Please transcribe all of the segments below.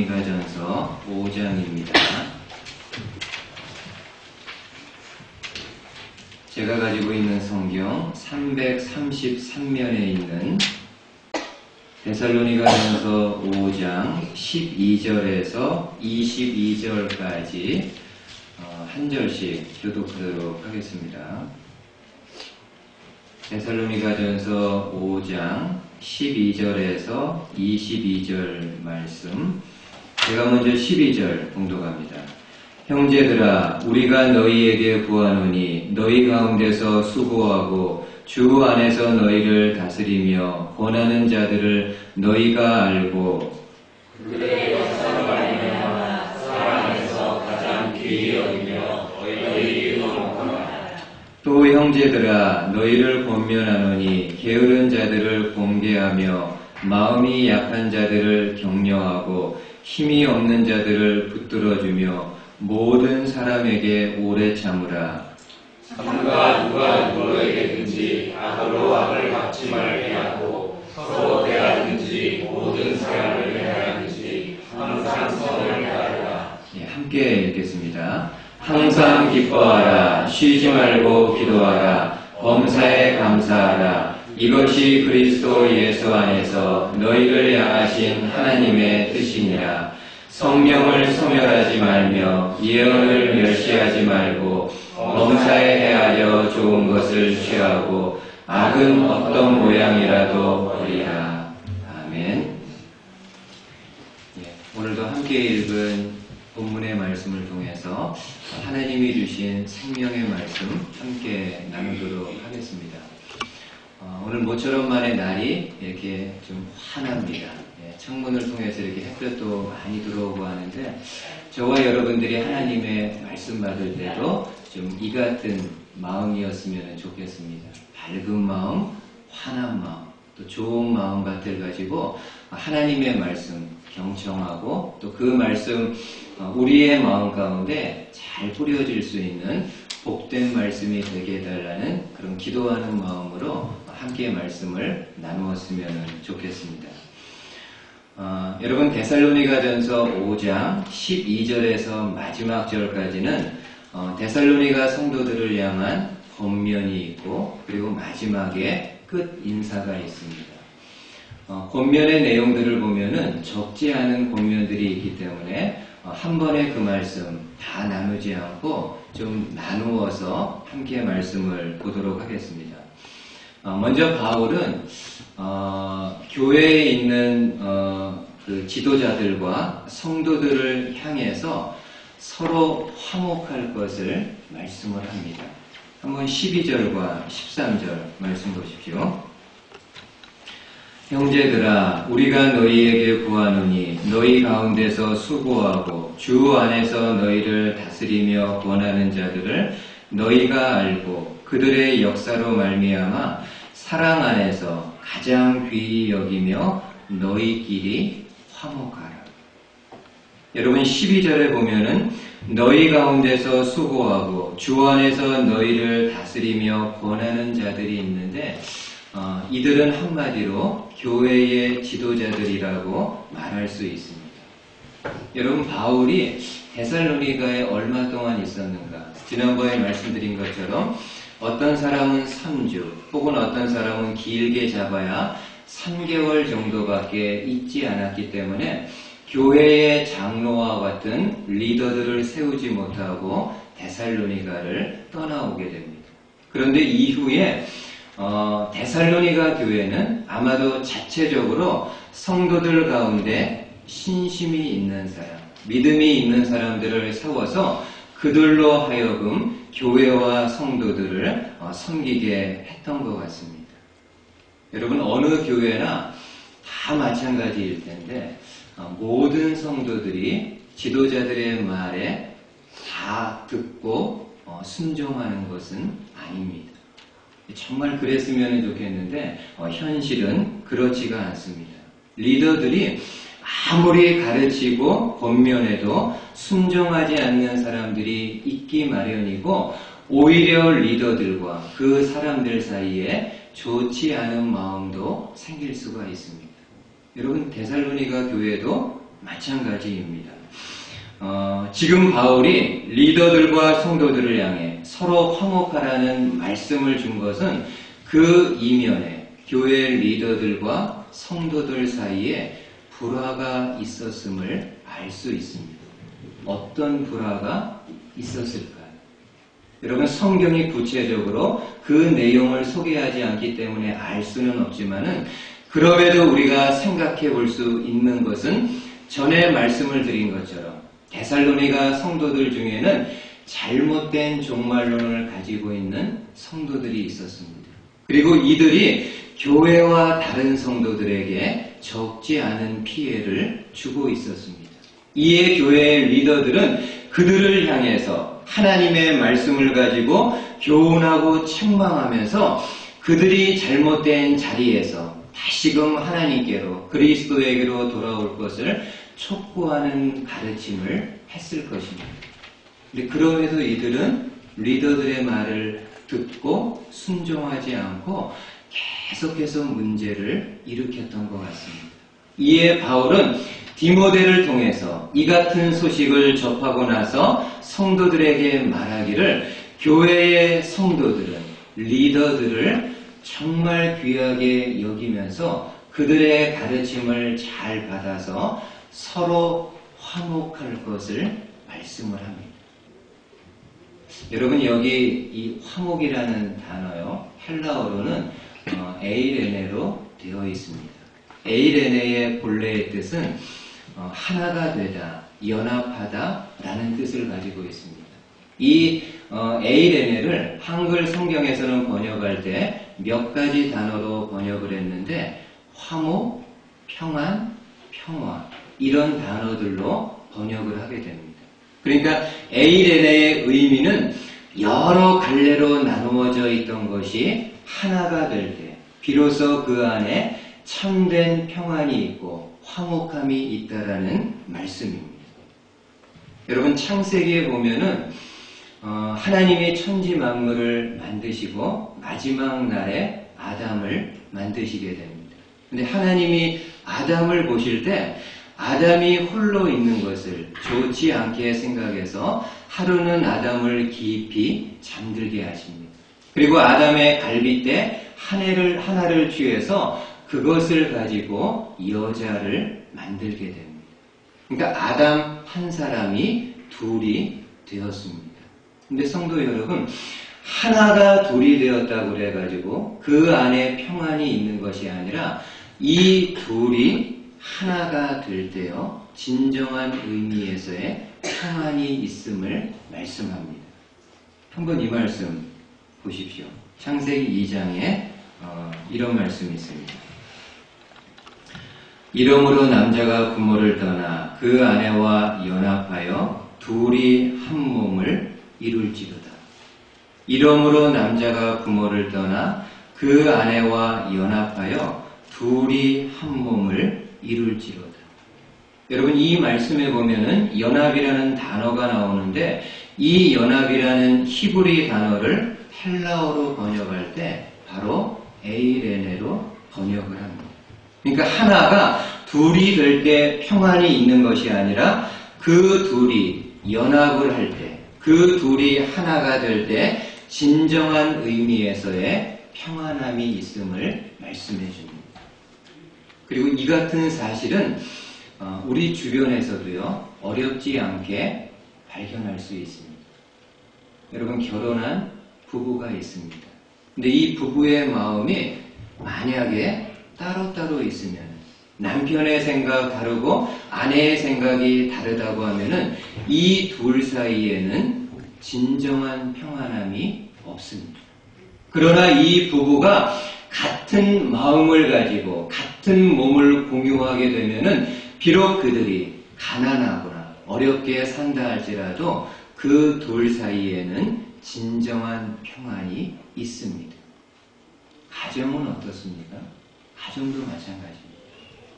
데살로니가전서 5장입니다. 제가 가지고 있는 성경 333면에 있는 데살로니가전서 5장 12절에서 22절까지 한 절씩 교독하도록 하겠습니다. 데살로니가전서 5장 12절에서 22절 말씀, 제가 먼저 12절 봉독합니다. 형제들아, 우리가 너희에게 구하노니 너희 가운데서 수고하고 주 안에서 너희를 다스리며 권하는 자들을 너희가 알고 그들의 역사로 말미암아 사랑에서 가장 귀히 여기며 너희를 의논하노라. 또 형제들아, 너희를 권면하노니 게으른 자들을 공개하며 마음이 약한 자들을 격려하고 힘이 없는 자들을 붙들어주며 모든 사람에게 오래 참으라. 삼가 누가 누구에게든지 악으로 악을 갚지 말게 하고 서로 대하든지 모든 사람을 대하든지 항상 선을 다하라. 함께 읽겠습니다. 항상 기뻐하라. 쉬지 말고 기도하라. 범사에 감사하라. 이것이 그리스도 예수 안에서 너희를 향하신 하나님의 뜻이니라. 성령을 소멸하지 말며 예언을 멸시하지 말고 범사에 헤아려 좋은 것을 취하고 악은 어떤 모양이라도 버리라. 아멘. 오늘도 함께 읽은 본문의 말씀을 통해서 하나님이 주신 생명의 말씀 함께 나누도록 하겠습니다. 오늘 모처럼만의 날이 이렇게 좀 환합니다. 창문을 통해서 이렇게 햇볕도 많이 들어오고 하는데, 저와 여러분들이 하나님의 말씀 받을 때도 좀 이 같은 마음이었으면 좋겠습니다. 밝은 마음, 환한 마음, 또 좋은 마음밭을 가지고 하나님의 말씀 경청하고 또 그 말씀 우리의 마음 가운데 잘 뿌려질 수 있는 복된 말씀이 되게 해달라는 그런 기도하는 마음으로 함께 말씀을 나누었으면 좋겠습니다. 여러분, 데살로니가전서 5장 12절에서 마지막 절까지는 데살로니가 성도들을 향한 권면이 있고, 그리고 마지막에 끝 인사가 있습니다. 권면의 내용들을 보면은 적지 않은 권면들이 있기 때문에 한 번에 그 말씀 다 나누지 않고 좀 나누어서 함께 말씀을 보도록 하겠습니다. 먼저 바울은 교회에 있는 그 지도자들과 성도들을 향해서 서로 화목할 것을 말씀을 합니다. 한번 12절과 13절 말씀 보십시오. 형제들아, 우리가 너희에게 구하노니 너희 가운데서 수고하고 주 안에서 너희를 다스리며 권하는 자들을 너희가 알고 그들의 역사로 말미암아 사랑 안에서 가장 귀히 여기며 너희끼리 화목하라. 여러분, 12절에 보면은 너희 가운데서 수고하고 주 안에서 너희를 다스리며 권하는 자들이 있는데, 이들은 한마디로 교회의 지도자들이라고 말할 수 있습니다. 여러분, 바울이 데살로니가에 얼마 동안 있었는가? 지난번에 말씀드린 것처럼 어떤 사람은 3주 혹은 어떤 사람은 길게 잡아야 3개월 정도밖에 있지 않았기 때문에 교회의 장로와 같은 리더들을 세우지 못하고 데살로니가를 떠나오게 됩니다. 그런데 이후에 데살로니가 교회는 아마도 자체적으로 성도들 가운데 신심이 있는 사람, 믿음이 있는 사람들을 세워서 그들로 하여금 교회와 성도들을 섬기게 했던 것 같습니다. 여러분, 어느 교회나 다 마찬가지일 텐데 모든 성도들이 지도자들의 말에 다 듣고 순종하는 것은 아닙니다. 정말 그랬으면 좋겠는데 현실은 그렇지가 않습니다. 리더들이 아무리 가르치고 권면해도 순종하지 않는 사람들이 있기 마련이고, 오히려 리더들과 그 사람들 사이에 좋지 않은 마음도 생길 수가 있습니다. 여러분, 데살로니가 교회도 마찬가지입니다. 지금 바울이 리더들과 성도들을 향해 서로 화목하라는 말씀을 준 것은 그 이면에 교회 리더들과 성도들 사이에 불화가 있었음을 알 수 있습니다. 어떤 불화가 있었을까요? 여러분, 성경이 구체적으로 그 내용을 소개하지 않기 때문에 알 수는 없지만은 그럼에도 우리가 생각해 볼 수 있는 것은 전에 말씀을 드린 것처럼 데살로니가 성도들 중에는 잘못된 종말론을 가지고 있는 성도들이 있었습니다. 그리고 이들이 교회와 다른 성도들에게 적지 않은 피해를 주고 있었습니다. 이에 교회의 리더들은 그들을 향해서 하나님의 말씀을 가지고 교훈하고 책망하면서 그들이 잘못된 자리에서 다시금 하나님께로 그리스도에게로 돌아올 것을 촉구하는 가르침을 했을 것입니다. 근데 그럼에도 이들은 리더들의 말을 듣고 순종하지 않고 계속해서 문제를 일으켰던 것 같습니다. 이에 바울은 디모데를 통해서 이 같은 소식을 접하고 나서 성도들에게 말하기를 교회의 성도들은 리더들을 정말 귀하게 여기면서 그들의 가르침을 잘 받아서 서로 화목할 것을 말씀을 합니다. 여러분, 여기 이 화목이라는 단어요, 헬라어로는 에이레네로 되어 있습니다. 에이레네의 본래의 뜻은 하나가 되다, 연합하다 라는 뜻을 가지고 있습니다. 이 에이레네를 한글 성경에서는 번역할 때 몇 가지 단어로 번역을 했는데 화목, 평안, 평화 이런 단어들로 번역을 하게 됩니다. 그러니까 에이레네의 의미는 여러 갈래로 나누어져 있던 것이 하나가 될 때 비로소 그 안에 참된 평안이 있고 화목함이 있다라는 말씀입니다. 여러분, 창세기에 보면은 하나님이 천지 만물을 만드시고 마지막 날에 아담을 만드시게 됩니다. 근데 하나님이 아담을 보실 때 아담이 홀로 있는 것을 좋지 않게 생각해서 하루는 아담을 깊이 잠들게 하십니다. 그리고 아담의 갈빗대 하나를 취해서 그것을 가지고 여자를 만들게 됩니다. 그러니까 아담 한 사람이 둘이 되었습니다. 근데 성도 여러분, 하나가 둘이 되었다고 그래가지고 그 안에 평안이 있는 것이 아니라 이 둘이 하나가 될 때요, 진정한 의미에서의 평안이 있음을 말씀합니다. 한번 이 말씀 보십시오. 창세기 2장에 이런 말씀이 있습니다. 이러므로 남자가 부모를 떠나 그 아내와 연합하여 둘이 한 몸을 이룰지로다. 이러므로 남자가 부모를 떠나 그 아내와 연합하여 둘이 한 몸을 이룰지로다. 여러분, 이 말씀에 보면은 연합이라는 단어가 나오는데 이 연합이라는 히브리 단어를 헬라어로 번역할 때 바로 에이레네로 번역을 합니다. 그러니까 하나가 둘이 될 때 평안이 있는 것이 아니라 그 둘이 연합을 할 때, 그 둘이 하나가 될 때 진정한 의미에서의 평안함이 있음을 말씀해 줍니다. 그리고 이 같은 사실은 우리 주변에서도요, 어렵지 않게 발견할 수 있습니다. 여러분, 결혼한 부부가 있습니다. 근데 이 부부의 마음이 만약에 따로따로 있으면, 남편의 생각 다르고 아내의 생각이 다르다고 하면은 이 둘 사이에는 진정한 평안함이 없습니다. 그러나 이 부부가 같은 마음을 가지고 같은 몸을 공유하게 되면은 비록 그들이 가난하거나 어렵게 산다 할지라도 그 둘 사이에는 진정한 평안이 있습니다. 가정은 어떻습니까? 가정도 마찬가지입니다.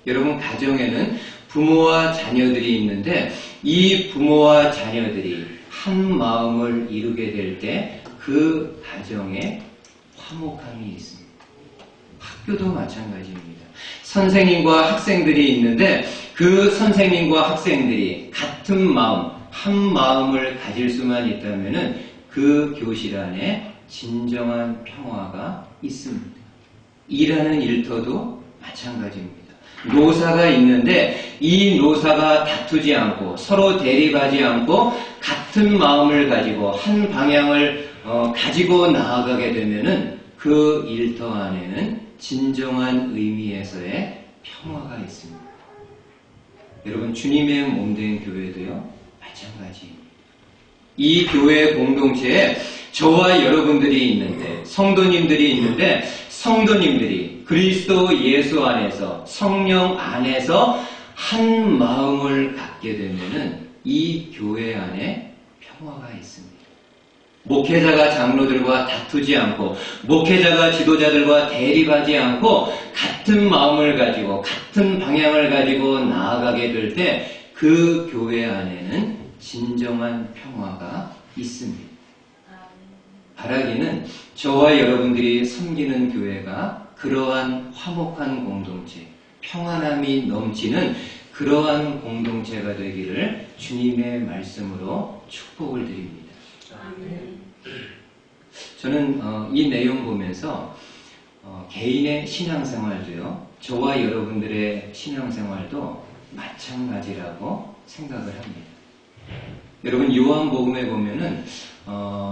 여러분, 가정에는 부모와 자녀들이 있는데 이 부모와 자녀들이 한 마음을 이루게 될 때 그 가정에 화목함이 있습니다. 학교도 마찬가지입니다. 선생님과 학생들이 있는데 그 선생님과 학생들이 같은 마음, 한 마음을 가질 수만 있다면은 그 교실 안에 진정한 평화가 있습니다. 일하는 일터도 마찬가지입니다. 노사가 있는데 이 노사가 다투지 않고 서로 대립하지 않고 같은 마음을 가지고 한 방향을 가지고 나아가게 되면은 그 일터 안에는 진정한 의미에서의 평화가 있습니다. 여러분, 주님의 몸된 교회도요, 마찬가지입니다. 이 교회 공동체에 저와 여러분들이 있는데, 성도님들이 있는데, 성도님들이 그리스도 예수 안에서, 성령 안에서 한 마음을 갖게 되면은 이 교회 안에 평화가 있습니다. 목회자가 장로들과 다투지 않고, 목회자가 지도자들과 대립하지 않고, 같은 마음을 가지고, 같은 방향을 가지고 나아가게 될 때, 그 교회 안에는 진정한 평화가 있습니다. 바라기는 저와 여러분들이 섬기는 교회가 그러한 화목한 공동체, 평안함이 넘치는 그러한 공동체가 되기를 주님의 말씀으로 축복을 드립니다. 저는 이 내용 보면서 개인의 신앙생활도요, 저와 여러분들의 신앙생활도 마찬가지라고 생각을 합니다. 여러분, 요한복음에 보면은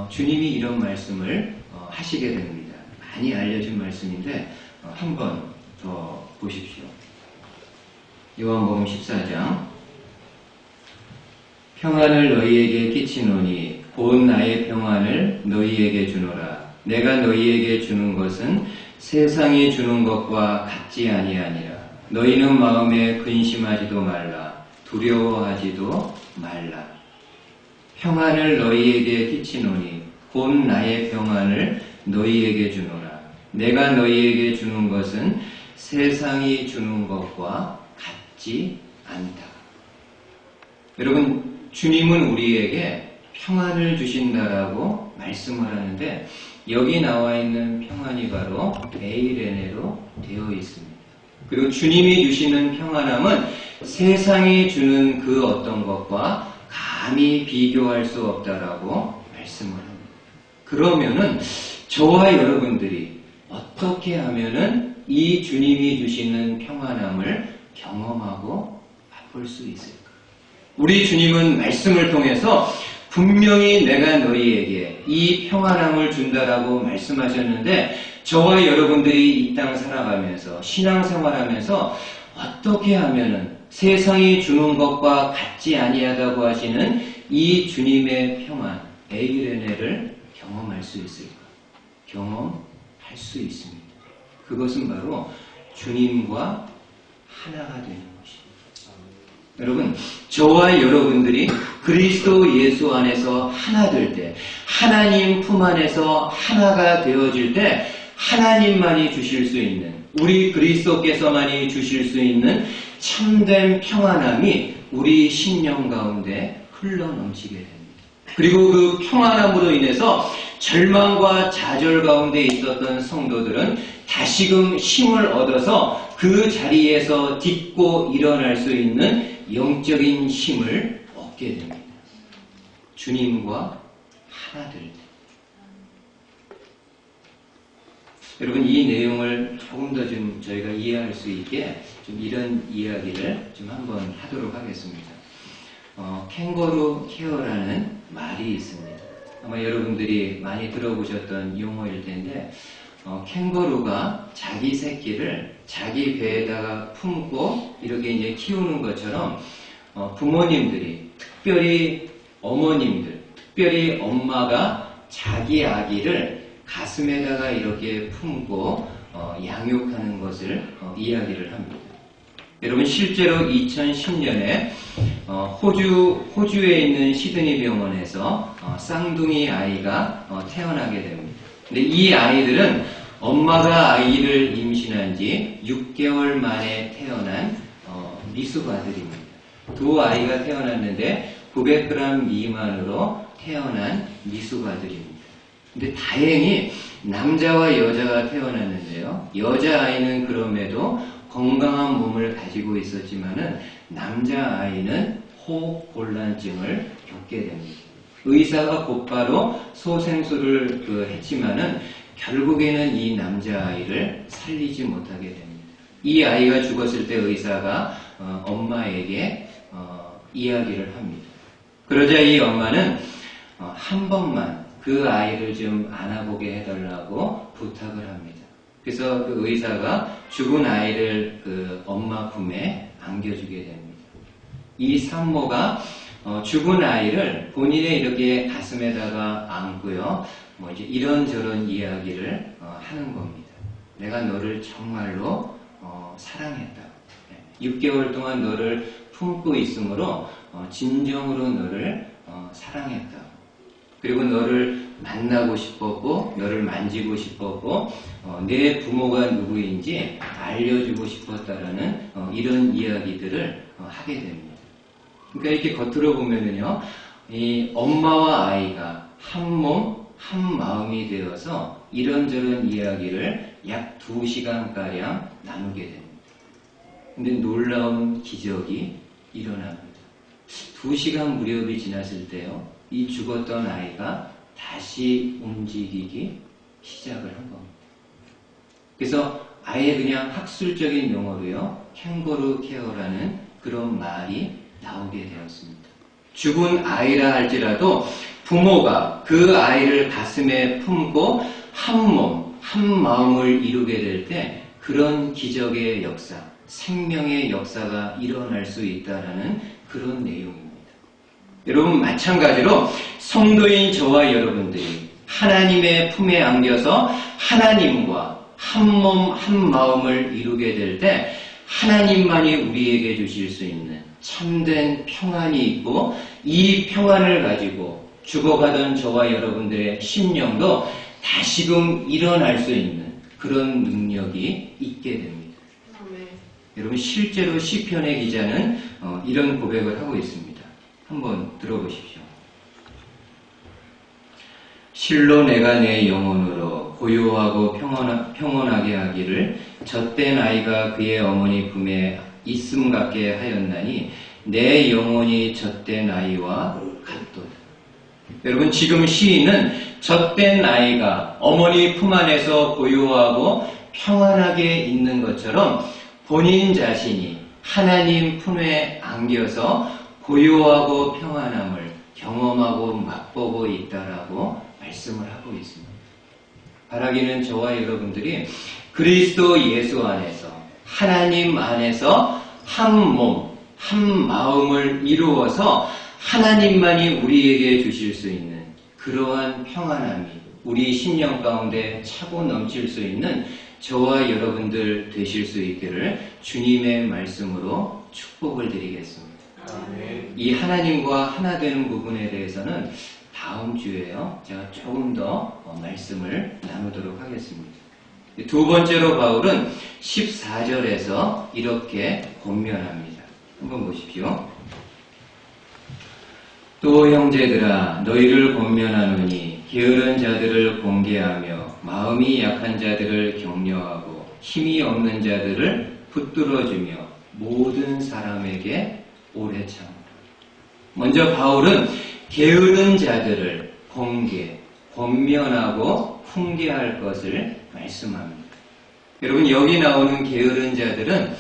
주님이 이런 말씀을 하시게 됩니다. 많이 알려진 말씀인데 한 번 더 보십시오. 요한복음 14장. 평안을 너희에게 끼치노니 곧 나의 평안을 너희에게 주노라. 내가 너희에게 주는 것은 세상이 주는 것과 같지 아니하니라. 너희는 마음에 근심하지도 말라. 두려워하지도 말라. 평안을 너희에게 끼치노니 곧 나의 평안을 너희에게 주노라. 내가 너희에게 주는 것은 세상이 주는 것과 같지 않다. 여러분, 주님은 우리에게 평안을 주신다라고 말씀을 하는데 여기 나와 있는 평안이 바로 에이레네로 되어 있습니다. 그리고 주님이 주시는 평안함은 세상이 주는 그 어떤 것과 감히 비교할 수 없다라고 말씀을 합니다. 그러면은 저와 여러분들이 어떻게 하면은 이 주님이 주시는 평안함을 경험하고 맛볼 수 있을까? 우리 주님은 말씀을 통해서 분명히 내가 너희에게 이 평안함을 준다라고 말씀하셨는데 저와 여러분들이 이 땅 살아가면서 신앙생활하면서 어떻게 하면은 세상이 주는 것과 같지 아니하다고 하시는 이 주님의 평안, 에이레네를 경험할 수 있을까? 경험할 수 있습니다. 그것은 바로 주님과 하나가 되는 것입니다. 여러분, 저와 여러분들이 그리스도 예수 안에서 하나 될 때, 하나님 품 안에서 하나가 되어질 때 하나님만이 주실 수 있는, 우리 그리스도께서만이 주실 수 있는 참된 평안함이 우리 심령 가운데 흘러넘치게 됩니다. 그리고 그 평안함으로 인해서 절망과 좌절 가운데 있었던 성도들은 다시금 힘을 얻어서 그 자리에서 딛고 일어날 수 있는 영적인 힘을 얻게 됩니다. 주님과 하나 될 때. 여러분, 이 내용을 조금 더 좀 저희가 이해할 수 있게 좀 이런 이야기를 좀 한번 하도록 하겠습니다. 캥거루 케어라는 말이 있습니다. 아마 여러분들이 많이 들어보셨던 용어일 텐데, 캥거루가 자기 새끼를 자기 배에다가 품고 이렇게 이제 키우는 것처럼 부모님들이, 특별히 어머님들, 특별히 엄마가 자기 아기를 가슴에다가 이렇게 품고 양육하는 것을 이야기를 합니다. 여러분, 실제로 2010년에 호주에 있는 시드니 병원에서 쌍둥이 아이가 태어나게 됩니다. 근데 이 아이들은 엄마가 아이를 임신한 지 6개월 만에 태어난 미숙아들입니다. 두 아이가 태어났는데 900g 미만으로 태어난 미숙아들입니다. 근데 다행히 남자와 여자가 태어났는데요. 여자아이는 그럼에도 건강한 몸을 가지고 있었지만은 남자아이는 호흡곤란증을 겪게 됩니다. 의사가 곧바로 소생술을 했지만은 결국에는 이 남자아이를 살리지 못하게 됩니다. 이 아이가 죽었을 때 의사가 엄마에게 이야기를 합니다. 그러자 이 엄마는 한 번만 그 아이를 좀 안아보게 해달라고 부탁을 합니다. 그래서 그 의사가 죽은 아이를 그 엄마 품에 안겨주게 됩니다. 이 산모가 죽은 아이를 본인의 이렇게 가슴에다가 안고요. 뭐 이제 이런저런 이야기를 하는 겁니다. 내가 너를 정말로 사랑했다. 6개월 동안 너를 품고 있으므로 진정으로 너를 사랑했다. 그리고 너를 만나고 싶었고 너를 만지고 싶었고 내 부모가 누구인지 알려주고 싶었다라는 이런 이야기들을 하게 됩니다. 그러니까 이렇게 겉으로 보면은요, 이 엄마와 아이가 한 몸, 한 마음이 되어서 이런저런 이야기를 약 2시간가량 나누게 됩니다. 근데 놀라운 기적이 일어납니다. 2시간 무렵이 지났을 때요, 이 죽었던 아이가 다시 움직이기 시작을 한 겁니다. 그래서 아예 그냥 학술적인 용어로요, 캥거루 케어라는 그런 말이 나오게 되었습니다. 죽은 아이라 할지라도 부모가 그 아이를 가슴에 품고 한 몸, 한 마음을 이루게 될 때 그런 기적의 역사, 생명의 역사가 일어날 수 있다는 그런 내용입니다. 여러분, 마찬가지로 성도인 저와 여러분들이 하나님의 품에 안겨서 하나님과 한 몸, 한 마음을 이루게 될 때 하나님만이 우리에게 주실 수 있는 참된 평안이 있고, 이 평안을 가지고 죽어가던 저와 여러분들의 심령도 다시금 일어날 수 있는 그런 능력이 있게 됩니다. 여러분, 실제로 시편의 기자는 이런 고백을 하고 있습니다. 한번 들어보십시오. 실로 내가 내 영혼으로 고요하고 평온하게 하기를 젖된 아이가 그의 어머니 품에 있음 같게 하였나니 내 영혼이 젖된 아이와 같도다. 여러분, 지금 시인은 젖된 아이가 어머니 품 안에서 고요하고 평안하게 있는 것처럼 본인 자신이 하나님 품에 안겨서 고요하고 평안함을 경험하고 맛보고 있다라고 말씀을 하고 있습니다. 바라기는 저와 여러분들이 그리스도 예수 안에서 하나님 안에서 한 몸, 한 마음을 이루어서 하나님만이 우리에게 주실 수 있는 그러한 평안함이 우리 심령 가운데 차고 넘칠 수 있는 저와 여러분들 되실 수 있기를 주님의 말씀으로 축복을 드리겠습니다. 아멘. 이 하나님과 하나 되는 부분에 대해서는 다음 주에요, 제가 조금 더 말씀을 나누도록 하겠습니다. 두 번째로 바울은 14절에서 이렇게 권면합니다. 한번 보십시오. 또 형제들아, 너희를 권면하노니 게으른 자들을 공개하며 마음이 약한 자들을 격려하고 힘이 없는 자들을 붙들어주며 모든 사람에게 오래 참으라. 먼저 바울은 게으른 자들을 권면하고 훈계할 것을 말씀합니다. 여러분, 여기 나오는 게으른 자들은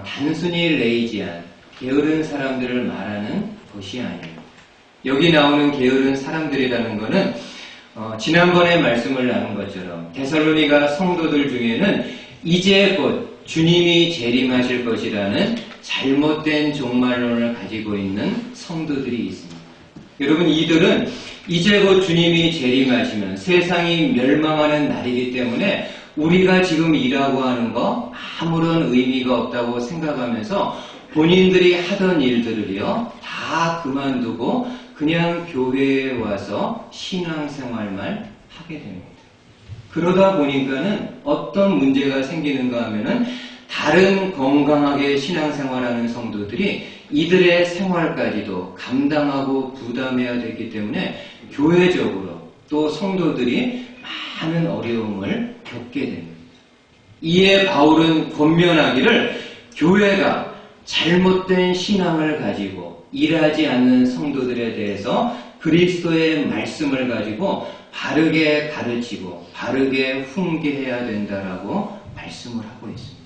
단순히 레이지한 게으른 사람들을 말하는 것이 아닙니다. 여기 나오는 게으른 사람들이라는 것은 지난번에 말씀을 나눈 것처럼 데살로니가 성도들 중에는 이제 곧 주님이 재림하실 것이라는 잘못된 종말론을 가지고 있는 성도들이 있습니다. 여러분, 이들은 이제 곧 주님이 재림하시면 세상이 멸망하는 날이기 때문에 우리가 지금 일하고 하는 거 아무런 의미가 없다고 생각하면서 본인들이 하던 일들을요 다 그만두고 그냥 교회에 와서 신앙생활만 하게 됩니다. 그러다 보니까는 어떤 문제가 생기는가 하면은 다른 건강하게 신앙생활하는 성도들이 이들의 생활까지도 감당하고 부담해야 되기 때문에 교회적으로 또 성도들이 많은 어려움을 겪게 됩니다. 이에 바울은 권면하기를 교회가 잘못된 신앙을 가지고 일하지 않는 성도들에 대해서 그리스도의 말씀을 가지고 바르게 가르치고 바르게 훈계해야 된다라고 말씀을 하고 있습니다.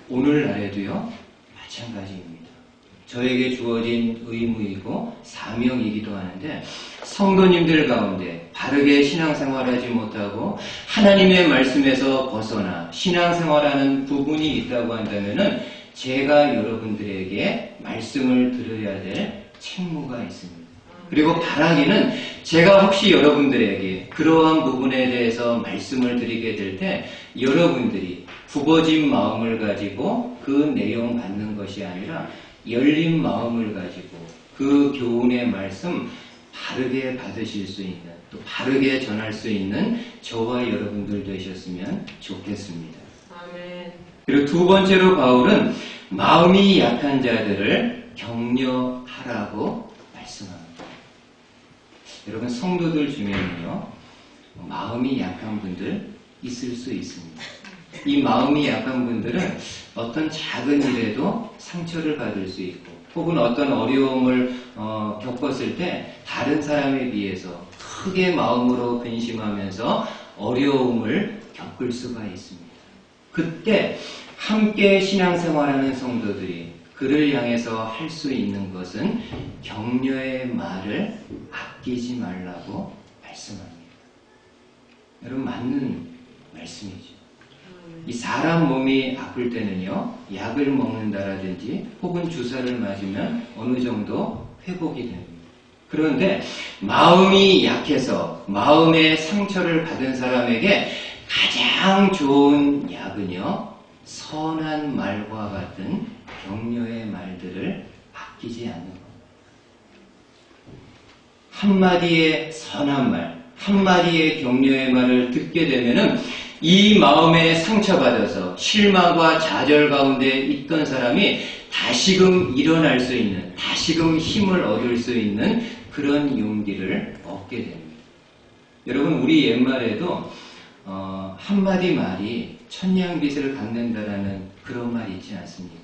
오늘날에도요, 마찬가지입니다. 저에게 주어진 의무이고 사명이기도 하는데 성도님들 가운데 바르게 신앙생활하지 못하고 하나님의 말씀에서 벗어나 신앙생활하는 부분이 있다고 한다면은 제가 여러분들에게 말씀을 드려야 될 책무가 있습니다. 그리고 바라기는 제가 혹시 여러분들에게 그러한 부분에 대해서 말씀을 드리게 될 때 여러분들이 굽어진 마음을 가지고 그 내용 받는 것이 아니라 열린 마음을 가지고 그 교훈의 말씀 바르게 받으실 수 있는, 또 바르게 전할 수 있는 저와 여러분들 되셨으면 좋겠습니다. 아멘. 그리고 두 번째로 바울은 마음이 약한 자들을 격려하라고 말씀합니다. 여러분, 성도들 중에는요, 마음이 약한 분들 있을 수 있습니다. 이 마음이 약한 분들은 어떤 작은 일에도 상처를 받을 수 있고, 혹은 어떤 어려움을 겪었을 때 다른 사람에 비해서 크게 마음으로 근심하면서 어려움을 겪을 수가 있습니다. 그때 함께 신앙생활하는 성도들이 그를 향해서 할 수 있는 것은 격려의 말을 아끼지 말라고 말씀합니다. 여러분, 맞는 말씀이죠. 이 사람 몸이 아플 때는요, 약을 먹는다라든지 혹은 주사를 맞으면 어느 정도 회복이 됩니다. 그런데 마음이 약해서 마음의 상처를 받은 사람에게 가장 좋은 약은요, 선한 말과 같은 격려의 말들을 아끼지 않는 겁니다. 한마디의 선한 말, 한마디의 격려의 말을 듣게 되면은 이 마음에 상처받아서 실망과 좌절 가운데 있던 사람이 다시금 일어날 수 있는, 다시금 힘을 얻을 수 있는 그런 용기를 얻게 됩니다. 여러분, 우리 옛말에도 한마디 말이 천냥빚을 갚는다라는 그런 말이 있지 않습니까?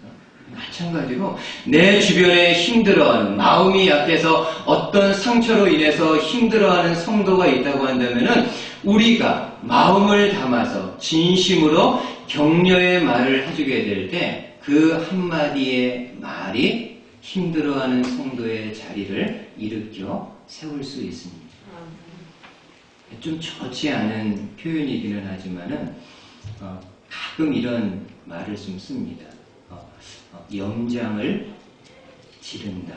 마찬가지로 내 주변에 힘들어하는, 마음이 약해서 어떤 상처로 인해서 힘들어하는 성도가 있다고 한다면은 우리가 마음을 담아서 진심으로 격려의 말을 해주게 될 때 그 한마디의 말이 힘들어하는 성도의 자리를 일으켜 세울 수 있습니다. 좀 좋지 않은 표현이기는 하지만은 가끔 이런 말을 좀 씁니다. 염장을 지른다,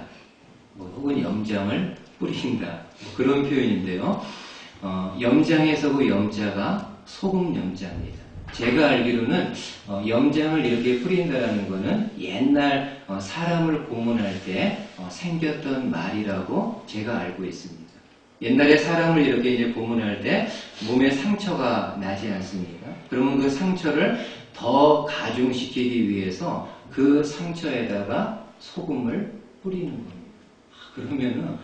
혹은 염장을 뿌린다, 그런 표현인데요. 염장에서 그 염자가 소금 염자입니다. 제가 알기로는 염장을 이렇게 뿌린다라는 것은 옛날 사람을 고문할 때 생겼던 말이라고 제가 알고 있습니다. 옛날에 사람을 이렇게 이제 고문할 때 몸에 상처가 나지 않습니까? 그러면 그 상처를 더 가중시키기 위해서 그 상처에다가 소금을 뿌리는 겁니다. 그러면은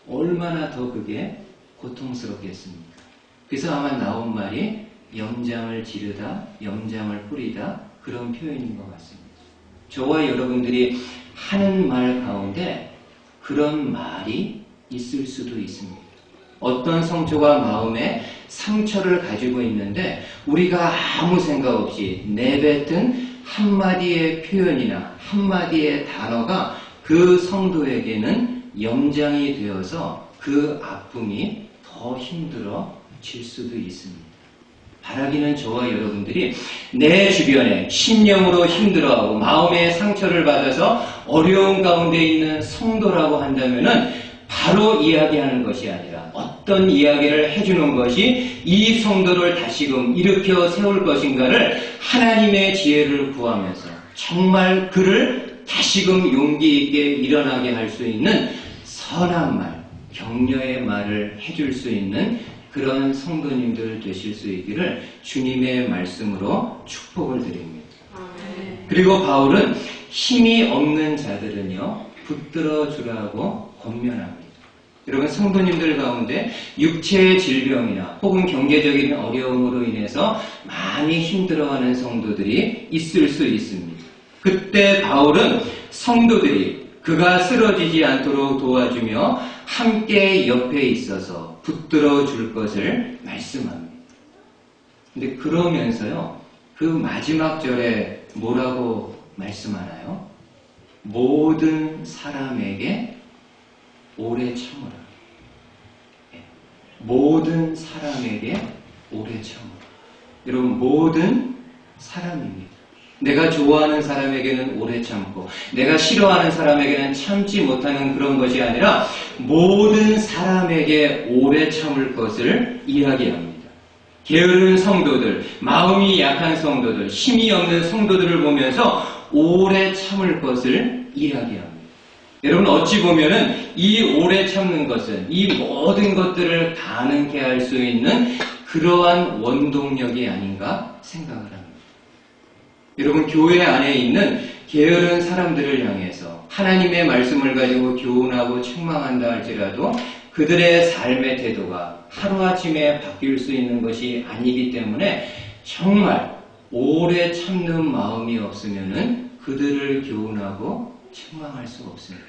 얼마나 더 그게 고통스럽겠습니까? 그래서 아마 나온 말이 염장을 지르다, 염장을 뿌리다, 그런 표현인 것 같습니다. 저와 여러분들이 하는 말 가운데 그런 말이 있을 수도 있습니다. 어떤 성도가 마음에 상처를 가지고 있는데 우리가 아무 생각 없이 내뱉은 한마디의 표현이나 한마디의 단어가 그 성도에게는 염장이 되어서 그 아픔이 더 힘들어질 수도 있습니다. 바라기는 저와 여러분들이 내 주변에 심령으로 힘들어하고 마음의 상처를 받아서 어려운 가운데 있는 성도라고 한다면은 바로 이야기하는 것이 아니라 어떤 이야기를 해주는 것이 이 성도를 다시금 일으켜 세울 것인가를 하나님의 지혜를 구하면서 정말 그를 다시금 용기 있게 일어나게 할 수 있는 선한 말, 격려의 말을 해줄 수 있는 그런 성도님들 되실 수 있기를 주님의 말씀으로 축복을 드립니다. 그리고 바울은 힘이 없는 자들은요, 붙들어 주라고 권면합니다. 여러분 성도님들 가운데 육체의 질병이나 혹은 경제적인 어려움으로 인해서 많이 힘들어하는 성도들이 있을 수 있습니다. 그때 바울은 성도들이 그가 쓰러지지 않도록 도와주며 함께 옆에 있어서 붙들어 줄 것을 말씀합니다. 근데 그러면서요, 그 마지막 절에 뭐라고 말씀하나요? 모든 사람에게 오래 참으라. 모든 사람에게 오래 참으라. 여러분, 모든 사람입니다. 내가 좋아하는 사람에게는 오래 참고 내가 싫어하는 사람에게는 참지 못하는 그런 것이 아니라 모든 사람에게 오래 참을 것을 이야기합니다. 게으른 성도들, 마음이 약한 성도들, 힘이 없는 성도들을 보면서 오래 참을 것을 이야기합니다. 여러분, 어찌 보면은 이 오래 참는 것은 이 모든 것들을 가능케 할 수 있는 그러한 원동력이 아닌가 생각을 합니다. 여러분, 교회 안에 있는 게으른 사람들을 향해서 하나님의 말씀을 가지고 교훈하고 책망한다 할지라도 그들의 삶의 태도가 하루아침에 바뀔 수 있는 것이 아니기 때문에 정말 오래 참는 마음이 없으면은 그들을 교훈하고 책망할 수 없습니다.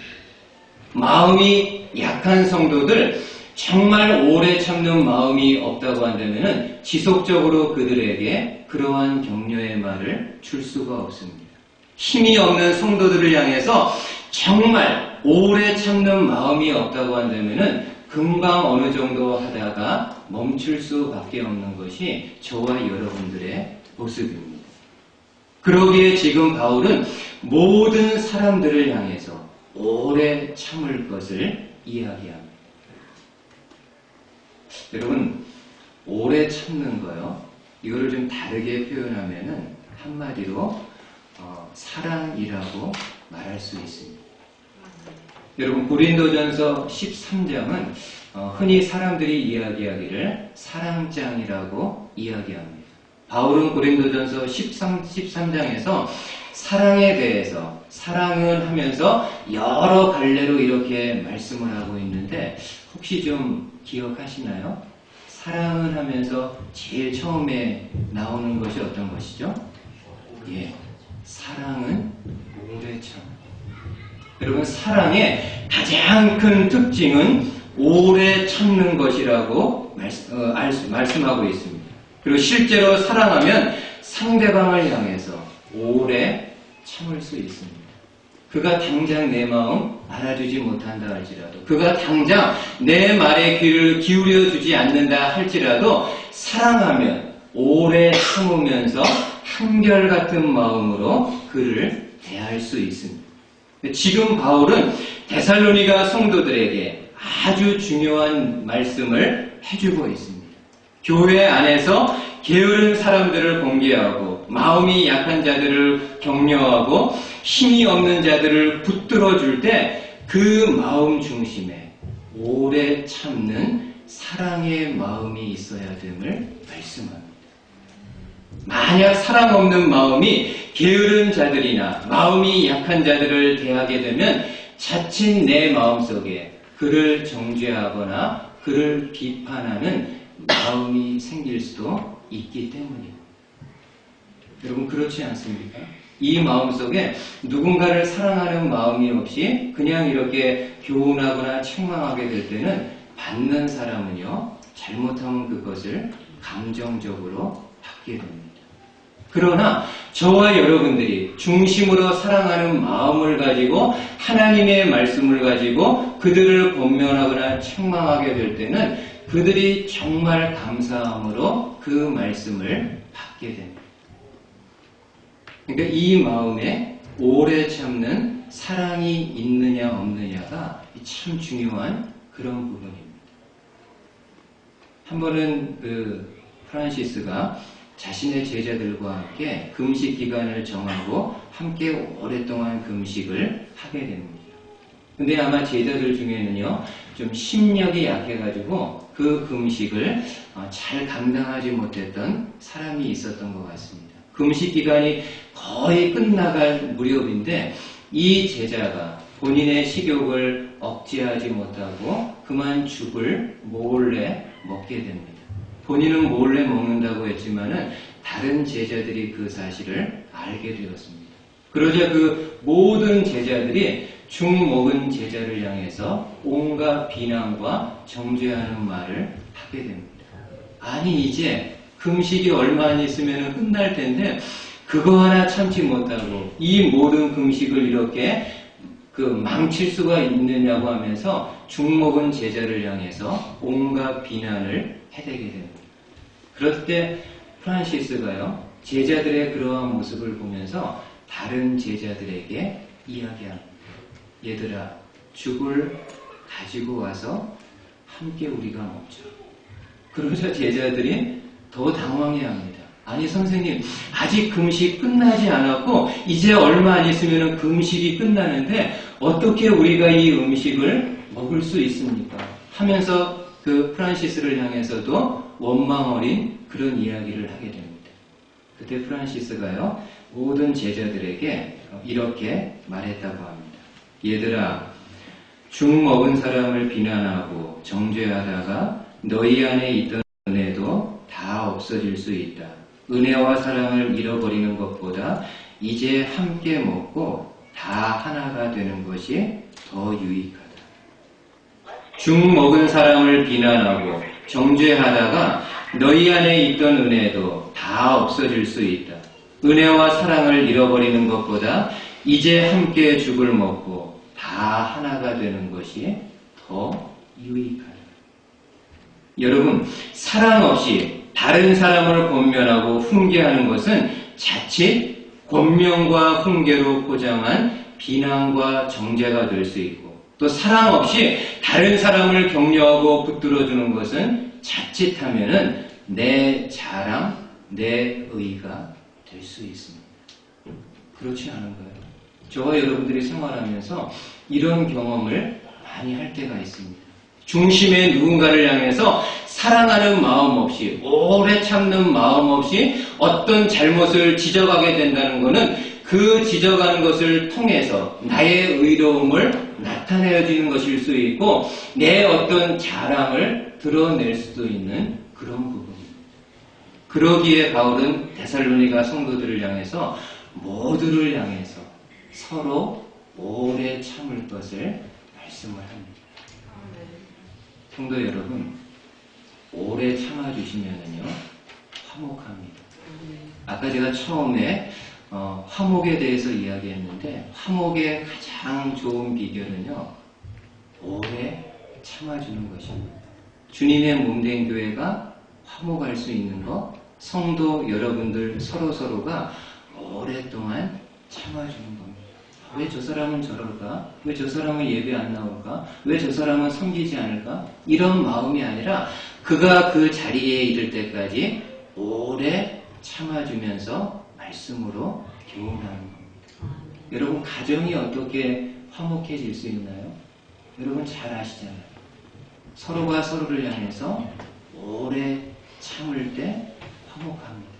마음이 약한 성도들, 정말 오래 참는 마음이 없다고 한다면은 지속적으로 그들에게 그러한 격려의 말을 줄 수가 없습니다. 힘이 없는 성도들을 향해서 정말 오래 참는 마음이 없다고 한다면은 금방 어느 정도 하다가 멈출 수밖에 없는 것이 저와 여러분들의 모습입니다. 그러기에 지금 바울은 모든 사람들을 향해서 오래 참을 것을 이야기합니다. 여러분, 오래 참는 거요, 이거를 좀 다르게 표현하면은 한마디로 사랑이라고 말할 수 있습니다. 여러분, 고린도전서 13장은 흔히 사람들이 이야기하기를 사랑장이라고 이야기합니다. 바울은 고린도전서 13장에서 사랑에 대해서 사랑은 하면서 여러 갈래로 이렇게 말씀을 하고 있는데 혹시 좀 기억하시나요? 사랑은 하면서 제일 처음에 나오는 것이 어떤 것이죠? 예, 사랑은 오래 참. 여러분, 사랑의 가장 큰 특징은 오래 참는 것이라고 말씀하고 있습니다. 그리고 실제로 사랑하면 상대방을 향해서 오래 참을 수 있습니다. 그가 당장 내 마음 알아주지 못한다 할지라도, 그가 당장 내 말에 귀를 기울여 주지 않는다 할지라도 사랑하면 오래 참으면서 한결같은 마음으로 그를 대할 수 있습니다. 지금 바울은 데살로니가 성도들에게 아주 중요한 말씀을 해주고 있습니다. 교회 안에서 게으른 사람들을 공개하고 마음이 약한 자들을 격려하고 힘이 없는 자들을 붙들어 줄 때 그 마음 중심에 오래 참는 사랑의 마음이 있어야 됨을 말씀합니다. 만약 사랑 없는 마음이 게으른 자들이나 마음이 약한 자들을 대하게 되면 자칫 내 마음속에 그를 정죄하거나 그를 비판하는 마음이 생길 수도 있기 때문입니다. 여러분, 그렇지 않습니까? 이 마음속에 누군가를 사랑하는 마음이 없이 그냥 이렇게 교훈하거나 책망하게 될 때는 받는 사람은요, 잘못하면 그것을 감정적으로 받게 됩니다. 그러나 저와 여러분들이 중심으로 사랑하는 마음을 가지고 하나님의 말씀을 가지고 그들을 권면하거나 책망하게 될 때는 그들이 정말 감사함으로 그 말씀을 받게 됩니다. 그러니까 이 마음에 오래 참는 사랑이 있느냐 없느냐가 참 중요한 그런 부분입니다. 한 번은 프란시스가 자신의 제자들과 함께 금식 기간을 정하고 함께 오랫동안 금식을 하게 됩니다. 근데 아마 제자들 중에는요, 좀 심력이 약해가지고 그 금식을 잘 감당하지 못했던 사람이 있었던 것 같습니다. 금식 기간이 거의 끝나갈 무렵인데 이 제자가 본인의 식욕을 억제하지 못하고 그만 죽을 몰래 먹게 됩니다. 본인은 몰래 먹는다고 했지만은 다른 제자들이 그 사실을 알게 되었습니다. 그러자 그 모든 제자들이 죽 먹은 제자를 향해서 온갖 비난과 정죄하는 말을 하게 됩니다. 아니 이제 금식이 얼마 안 있으면 끝날 텐데 그거 하나 참지 못하고 이 모든 금식을 이렇게 망칠 수가 있느냐고 하면서 죽 먹은 제자를 향해서 온갖 비난을 해대게 됩니다. 그럴 때 프란시스가요, 제자들의 그러한 모습을 보면서 다른 제자들에게 이야기합니다. 얘들아, 죽을 가지고 와서 함께 우리가 먹자. 그러자 제자들이 더 당황해합니다. 아니 선생님, 아직 금식 끝나지 않았고 이제 얼마 안 있으면 금식이 끝나는데 어떻게 우리가 이 음식을 먹을 수 있습니까? 하면서 그 프란시스를 향해서도 원망 어린 그런 이야기를 하게 됩니다. 그때 프란시스가요, 모든 제자들에게 이렇게 말했다고 합니다. 얘들아, 죽 먹은 사람을 비난하고 정죄하다가 너희 안에 있던 은혜도 다 없어질 수 있다. 은혜와 사랑을 잃어버리는 것보다 이제 함께 먹고 다 하나가 되는 것이 더 유익하다. 죽 먹은 사람을 비난하고 정죄하다가 너희 안에 있던 은혜도 다 없어질 수 있다. 은혜와 사랑을 잃어버리는 것보다 이제 함께 죽을 먹고 다 하나가 되는 것이 더 유익하다. 여러분, 사랑 없이 다른 사람을 권면하고 훈계하는 것은 자칫 권면과 훈계로 포장한 비난과 정죄가 될 수 있고, 또 사랑 없이 다른 사람을 격려하고 붙들어주는 것은 자칫하면은 내 자랑, 내 의가 될 수 있습니다. 그렇지 않은가요? 저와 여러분들이 생활하면서 이런 경험을 많이 할 때가 있습니다. 중심에 누군가를 향해서 사랑하는 마음 없이, 오래 참는 마음 없이 어떤 잘못을 지적하게 된다는 것은 그 지적하는 것을 통해서 나의 의로움을 나타내어지는 것일 수 있고 내 어떤 자랑을 드러낼 수도 있는 그런 부분입니다. 그러기에 바울은 데살로니가 성도들을 향해서 모두를 향해서 서로 오래 참을 것을 말씀을 합니다. 성도 여러분, 오래 참아주시면은요, 화목합니다. 아까 제가 처음에 화목에 대해서 이야기했는데, 화목의 가장 좋은 비결은요, 오래 참아주는 것입니다. 주님의 몸된 교회가 화목할 수 있는 것, 성도 여러분들 서로서로가 오랫동안 참아주는 겁니다. 왜 저 사람은 저럴까? 왜 저 사람은 예배 안 나올까? 왜 저 사람은 섬기지 않을까? 이런 마음이 아니라 그가 그 자리에 이를 때까지 오래 참아주면서 말씀으로 교훈하는 겁니다. 여러분, 가정이 어떻게 화목해질 수 있나요? 여러분 잘 아시잖아요. 서로가 서로를 향해서 오래 참을 때 화목합니다.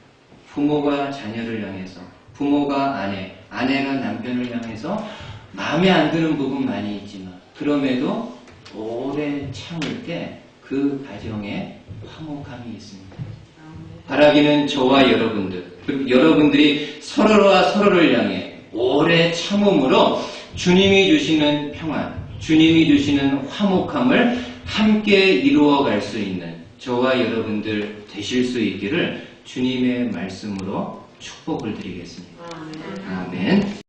부모가 자녀를 향해서, 부모가 아내, 아내가 남편을 향해서 마음에 안 드는 부분 많이 있지만 그럼에도 오래 참을 때 그 가정에 화목함이 있습니다. 바라기는 저와 여러분들, 그리고 여러분들이 서로와 서로를 향해 오래 참음으로 주님이 주시는 평안, 주님이 주시는 화목함을 함께 이루어갈 수 있는 저와 여러분들 되실 수 있기를 주님의 말씀으로 축복을 드리겠습니다. 아멘.